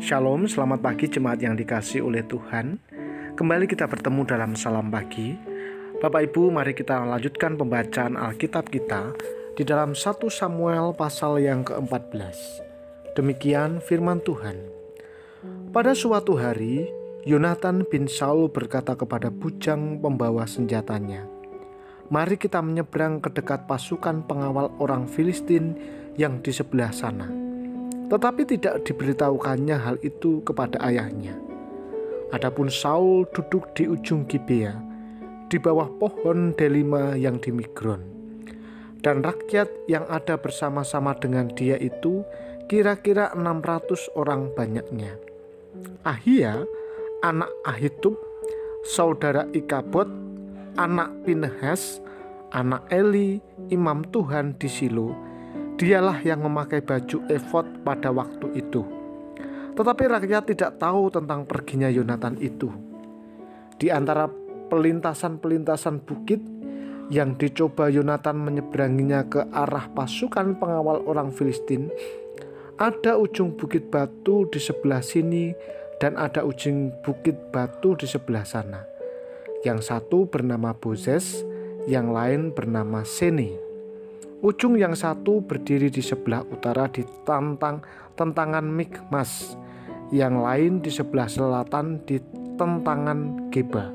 Shalom, selamat pagi jemaat yang dikasihi oleh Tuhan. Kembali kita bertemu dalam Salam Pagi. Bapak Ibu, mari kita lanjutkan pembacaan Alkitab kita di dalam 1 Samuel pasal yang ke-14. Demikian firman Tuhan. Pada suatu hari, Yonatan bin Saul berkata kepada bujang pembawa senjatanya, "Mari kita menyeberang ke dekat pasukan pengawal orang Filistin yang di sebelah sana." Tetapi tidak diberitahukannya hal itu kepada ayahnya. Adapun Saul duduk di ujung Gibea, di bawah pohon delima yang di Migron. Dan rakyat yang ada bersama-sama dengan dia itu kira-kira 600 orang banyaknya. Ahia, anak Ahitub, saudara Ikabod, anak Pinehas, anak Eli, imam Tuhan di Silo, dialah yang memakai baju efod pada waktu itu. Tetapi rakyat tidak tahu tentang perginya Yonatan itu. Di antara pelintasan-pelintasan bukit yang dicoba Yonatan menyeberanginya ke arah pasukan pengawal orang Filistin, ada ujung bukit batu di sebelah sini dan ada ujung bukit batu di sebelah sana. Yang satu bernama Bozez, yang lain bernama Sene. Ujung yang satu berdiri di sebelah utara di tentangan Mikmas, yang lain di sebelah selatan di tentangan Geba.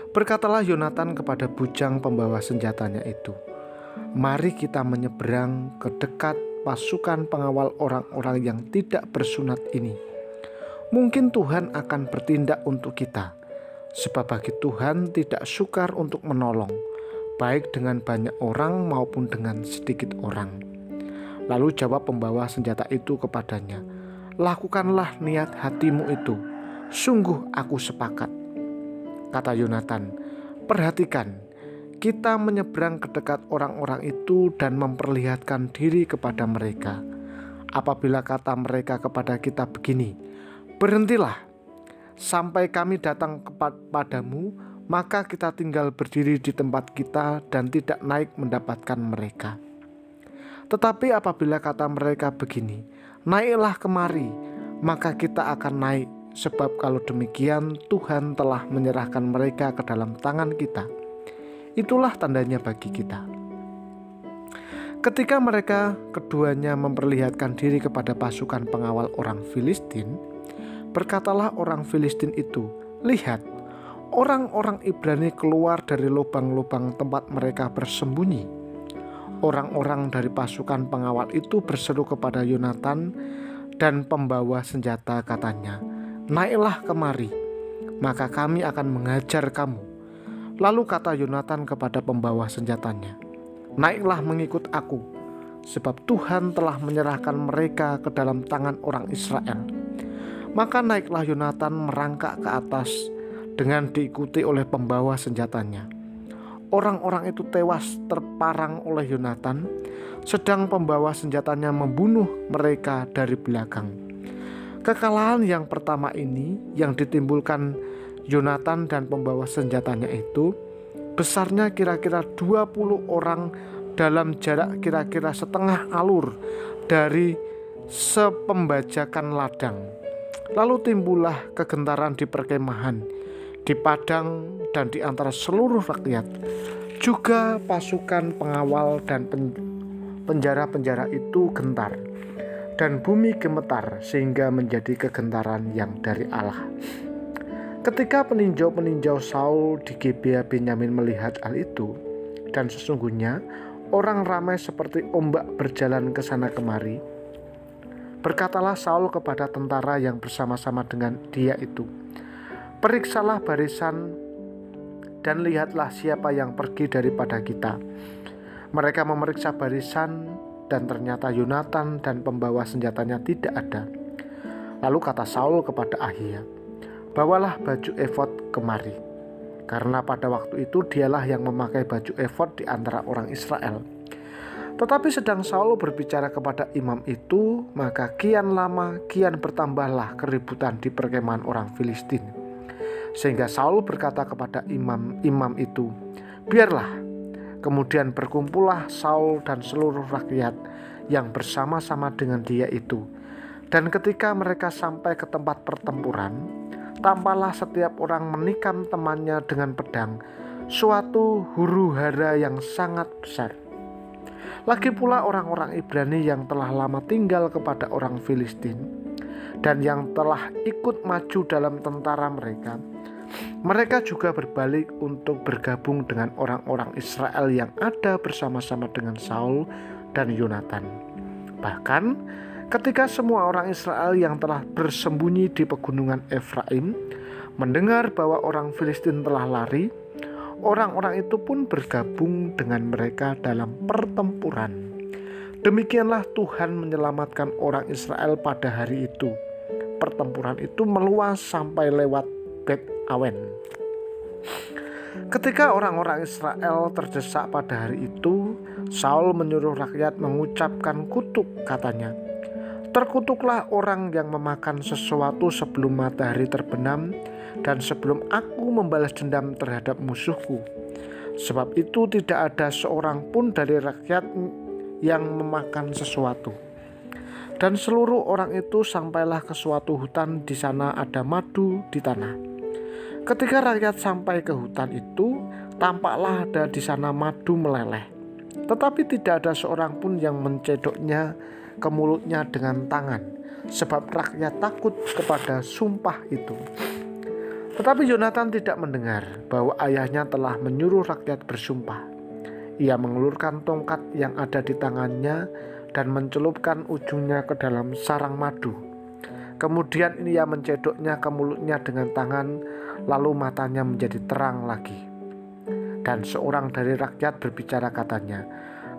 Berkatalah Yonatan kepada bujang pembawa senjatanya itu, "Mari kita menyeberang ke dekat pasukan pengawal orang-orang yang tidak bersunat ini. Mungkin Tuhan akan bertindak untuk kita, sebab bagi Tuhan tidak sukar untuk menolong, baik dengan banyak orang maupun dengan sedikit orang." Lalu jawab pembawa senjata itu kepadanya, "Lakukanlah niat hatimu itu, sungguh aku sepakat." Kata Yonatan, "Perhatikan, kita menyeberang ke dekat orang-orang itu dan memperlihatkan diri kepada mereka. Apabila kata mereka kepada kita begini, 'Berhentilah, sampai kami datang kepadamu,' maka kita tinggal berdiri di tempat kita dan tidak naik mendapatkan mereka. Tetapi apabila kata mereka begini, 'Naiklah kemari,' maka kita akan naik, sebab kalau demikian Tuhan telah menyerahkan mereka ke dalam tangan kita. Itulah tandanya bagi kita." Ketika mereka keduanya memperlihatkan diri kepada pasukan pengawal orang Filistin, berkatalah orang Filistin itu, "Lihat, orang-orang Ibrani keluar dari lubang-lubang tempat mereka bersembunyi." Orang-orang dari pasukan pengawal itu berseru kepada Yonatan dan pembawa senjata, katanya, "Naiklah kemari, maka kami akan mengajar kamu." Lalu kata Yonatan kepada pembawa senjatanya, "Naiklah mengikut aku, sebab Tuhan telah menyerahkan mereka ke dalam tangan orang Israel." Maka naiklah Yonatan merangkak ke atas dengan diikuti oleh pembawa senjatanya. Orang-orang itu tewas terparang oleh Yonatan, sedang pembawa senjatanya membunuh mereka dari belakang. Kekalahan yang pertama ini yang ditimbulkan Yonatan dan pembawa senjatanya itu besarnya kira-kira 20 orang dalam jarak kira-kira setengah alur dari sepembajakan ladang. Lalu timbullah kegentaran di perkemahan, di padang, dan di antara seluruh rakyat. Juga pasukan pengawal dan penjara-penjara itu gentar, dan bumi gemetar sehingga menjadi kegentaran yang dari Allah. Ketika peninjau-peninjau Saul di Gibea Benyamin melihat hal itu, dan sesungguhnya orang ramai seperti ombak berjalan ke sana kemari, berkatalah Saul kepada tentara yang bersama-sama dengan dia itu, "Periksalah barisan dan lihatlah siapa yang pergi daripada kita." Mereka memeriksa barisan dan ternyata Yonatan dan pembawa senjatanya tidak ada. Lalu kata Saul kepada Ahia, "Bawalah baju efod kemari." Karena pada waktu itu dialah yang memakai baju efod di antara orang Israel. Tetapi sedang Saul berbicara kepada imam itu, maka kian lama kian bertambahlah keributan di perkemahan orang Filistin. Sehingga Saul berkata kepada imam itu, "Biarlah." Kemudian berkumpullah Saul dan seluruh rakyat yang bersama-sama dengan dia itu, Dan ketika mereka sampai ke tempat pertempuran, tampaklah setiap orang menikam temannya dengan pedang, suatu huru-hara yang sangat besar. Lagi pula orang-orang Ibrani yang telah lama tinggal kepada orang Filistin dan yang telah ikut maju dalam tentara mereka juga berbalik untuk bergabung dengan orang-orang Israel yang ada bersama-sama dengan Saul dan Yonatan. Bahkan ketika semua orang Israel yang telah bersembunyi di pegunungan Efraim mendengar bahwa orang Filistin telah lari, orang-orang itu pun bergabung dengan mereka dalam pertempuran. Demikianlah Tuhan menyelamatkan orang Israel pada hari itu. Pertempuran itu meluas sampai lewat Bet Awen. Ketika orang-orang Israel terdesak pada hari itu, Saul menyuruh rakyat mengucapkan kutuk, katanya, "Terkutuklah orang yang memakan sesuatu sebelum matahari terbenam dan sebelum aku membalas dendam terhadap musuhku. Sebab itu tidak ada seorang pun dari rakyat yang memakan sesuatu." Dan seluruh orang itu sampailah ke suatu hutan, di sana ada madu di tanah. Ketika rakyat sampai ke hutan itu, tampaklah ada di sana madu meleleh. Tetapi tidak ada seorang pun yang mencedoknya ke mulutnya dengan tangan, sebab rakyat takut kepada sumpah itu. Tetapi Yonatan tidak mendengar bahwa ayahnya telah menyuruh rakyat bersumpah. Ia mengulurkan tongkat yang ada di tangannya dan mencelupkan ujungnya ke dalam sarang madu. Kemudian ia mencedoknya ke mulutnya dengan tangan, lalu matanya menjadi terang lagi. Dan seorang dari rakyat berbicara, katanya,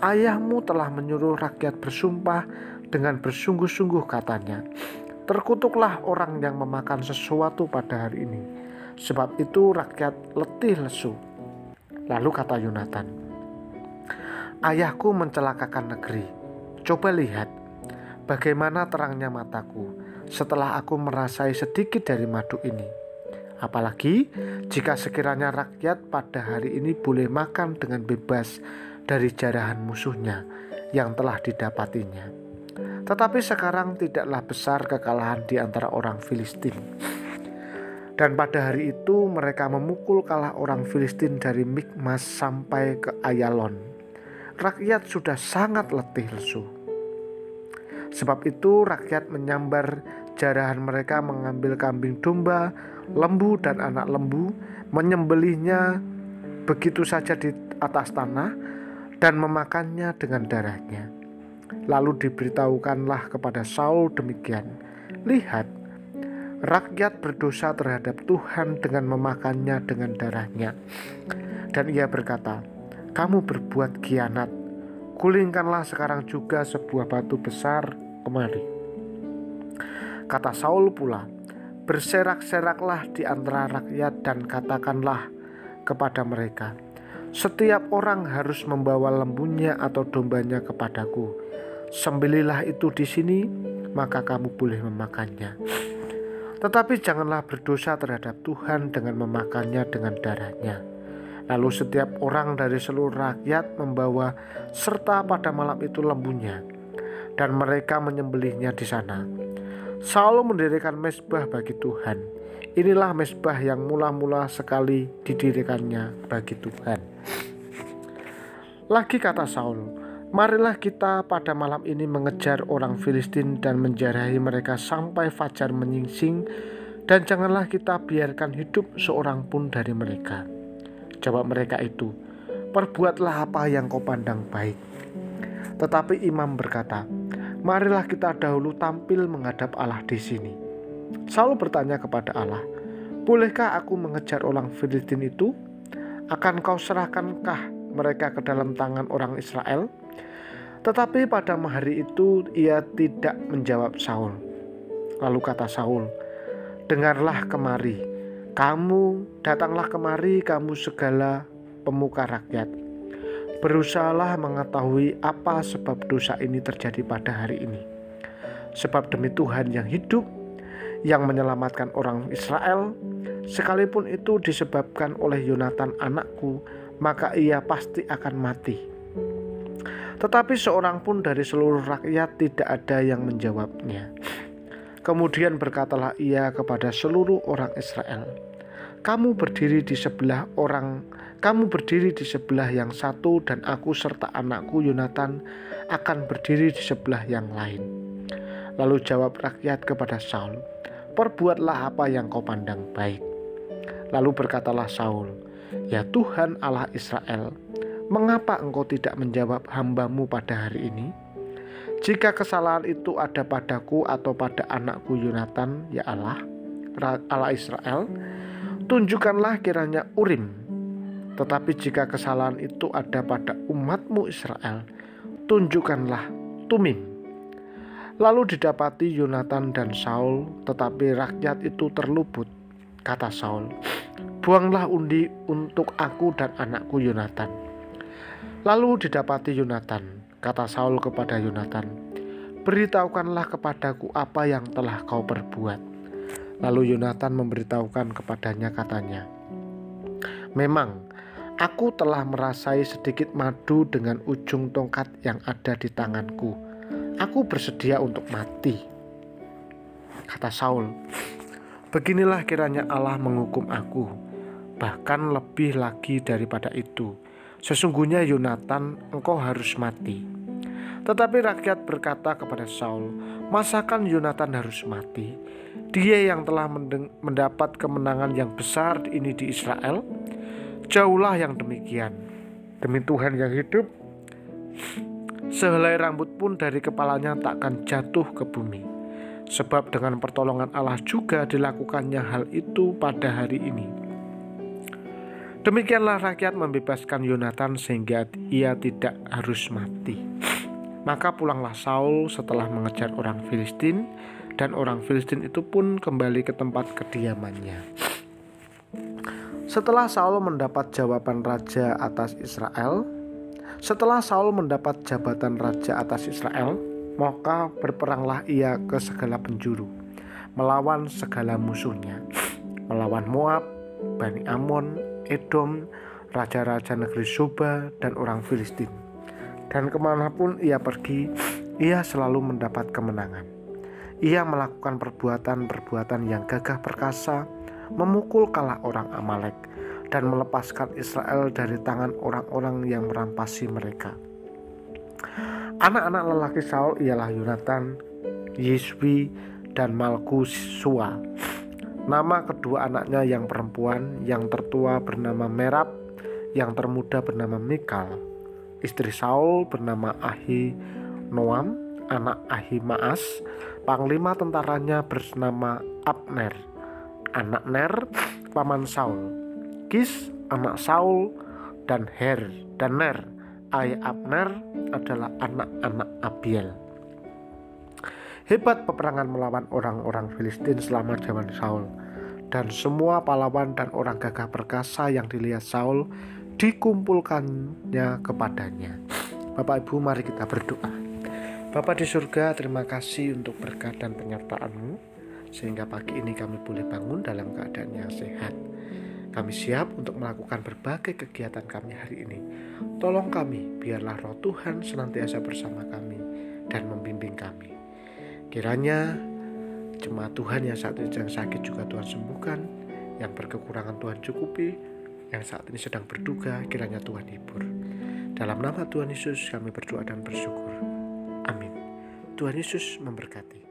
"Ayahmu telah menyuruh rakyat bersumpah dengan bersungguh-sungguh," katanya. "Terkutuklah orang yang memakan sesuatu pada hari ini, sebab itu rakyat letih lesu." Lalu kata Yonatan, "Ayahku mencelakakan negeri. Coba lihat bagaimana terangnya mataku setelah aku merasai sedikit dari madu ini. Apalagi jika sekiranya rakyat pada hari ini boleh makan dengan bebas dari jarahan musuhnya yang telah didapatinya. Tetapi sekarang tidaklah besar kekalahan di antara orang Filistin." Dan pada hari itu mereka memukul kalah orang Filistin dari Mikmas sampai ke Ayalon. Rakyat sudah sangat letih lesu. Sebab itu rakyat menyambar jarahan mereka, mengambil kambing domba, lembu dan anak lembu, menyembelihnya begitu saja di atas tanah dan memakannya dengan darahnya. Lalu diberitahukanlah kepada Saul demikian, "Lihat, rakyat berdosa terhadap Tuhan dengan memakannya dengan darahnya." Dan ia berkata, "Kamu berbuat khianat. Gulingkanlah sekarang juga sebuah batu besar kemari." Kata Saul pula, "Berserak-seraklah di antara rakyat dan katakanlah kepada mereka, setiap orang harus membawa lembunya atau dombanya kepadaku. Sembelihlah itu di sini, maka kamu boleh memakannya. Tetapi janganlah berdosa terhadap Tuhan dengan memakannya dengan darahnya." Lalu setiap orang dari seluruh rakyat membawa serta pada malam itu lembunya, dan mereka menyembelihnya di sana. Saul mendirikan mezbah bagi Tuhan. Inilah mezbah yang mula-mula sekali didirikannya bagi Tuhan. Lagi kata Saul, "Marilah kita pada malam ini mengejar orang Filistin dan menjarahi mereka sampai fajar menyingsing, dan janganlah kita biarkan hidup seorang pun dari mereka." Jawab mereka itu, "Perbuatlah apa yang kau pandang baik." Tetapi imam berkata, "Marilah kita dahulu tampil menghadap Allah di sini." Saul bertanya kepada Allah, "Bolehkah aku mengejar orang Filistin itu? Akan kau serahkankah mereka ke dalam tangan orang Israel?" Tetapi pada hari itu ia tidak menjawab Saul. Lalu kata Saul, "Dengarlah kemari, datanglah kemari kamu segala pemuka rakyat. Berusahalah mengetahui apa sebab dosa ini terjadi pada hari ini. Sebab demi Tuhan yang hidup, yang menyelamatkan orang Israel, sekalipun itu disebabkan oleh Yonatan anakku, maka ia pasti akan mati." Tetapi seorang pun dari seluruh rakyat tidak ada yang menjawabnya. Kemudian berkatalah ia kepada seluruh orang Israel, Kamu berdiri di sebelah yang satu, dan aku serta anakku Yonatan akan berdiri di sebelah yang lain. Lalu jawab rakyat kepada Saul, Perbuatlah apa yang kau pandang baik. Lalu berkatalah Saul, Ya Tuhan Allah Israel, mengapa engkau tidak menjawab hamba-Mu pada hari ini? Jika kesalahan itu ada padaku atau pada anakku Yonatan, ya Allah Israel, tunjukkanlah kiranya Urim. Tetapi jika kesalahan itu ada pada umat-Mu Israel, tunjukkanlah Tumim. Lalu didapati Yonatan dan Saul, tetapi rakyat itu terluput. Kata Saul, Buanglah undi untuk aku dan anakku Yonatan. Lalu didapati Yonatan. Kata Saul kepada Yonatan, Beritahukanlah kepadaku apa yang telah kau perbuat. Lalu Yonatan memberitahukan kepadanya, katanya, Memang aku telah merasai sedikit madu dengan ujung tongkat yang ada di tanganku. Aku bersedia untuk mati. Kata Saul, Beginilah kiranya Allah menghukum aku, bahkan lebih lagi daripada itu. Sesungguhnya Yonatan, engkau harus mati. Tetapi rakyat berkata kepada Saul, Masakan Yonatan harus mati? Dia yang telah mendapat kemenangan yang besar ini di Israel? Jauhlah yang demikian. Demi Tuhan yang hidup, sehelai rambut pun dari kepalanya takkan jatuh ke bumi. Sebab dengan pertolongan Allah juga dilakukannya hal itu pada hari ini. Demikianlah rakyat membebaskan Yonatan sehingga ia tidak harus mati. Maka pulanglah Saul setelah mengejar orang Filistin, dan orang Filistin itu pun kembali ke tempat kediamannya. Setelah Saul mendapat jabatan raja atas Israel, maka berperanglah ia ke segala penjuru, melawan segala musuhnya, melawan Moab, Bani Amon, Edom, raja-raja negeri Soba, dan orang Filistin. Dan kemanapun ia pergi, ia selalu mendapat kemenangan. Ia melakukan perbuatan-perbuatan yang gagah perkasa, memukul kalah orang Amalek, dan melepaskan Israel dari tangan orang-orang yang merampasi mereka. Anak-anak lelaki Saul ialah Yonatan, Yiswi, dan Malkusua. Nama kedua anaknya yang perempuan, yang tertua bernama Merab, yang termuda bernama Mikal. Istri Saul bernama Ahinoam, anak Ahimaas. Panglima tentaranya bernama Abner, anak Ner, paman Saul. Kis, anak Saul, dan Ner, ayah Abner, adalah anak-anak Abiel. Hebat peperangan melawan orang-orang Filistin selama zaman Saul, dan semua pahlawan dan orang gagah perkasa yang dilihat Saul dikumpulkannya kepadanya. Bapak Ibu, mari kita berdoa. Bapa di surga, terima kasih untuk berkat dan penyertaan-Mu, sehingga pagi ini kami boleh bangun dalam keadaan yang sehat. Kami siap untuk melakukan berbagai kegiatan kami hari ini. Tolong kami, biarlah Roh Tuhan senantiasa bersama kami dan membimbing kami. Kiranya jemaat Tuhan yang saat ini sedang sakit juga Tuhan sembuhkan, yang berkekurangan Tuhan cukupi, yang saat ini sedang berduka kiranya Tuhan hibur. Dalam nama Tuhan Yesus kami berdoa dan bersyukur. Amin. Tuhan Yesus memberkati.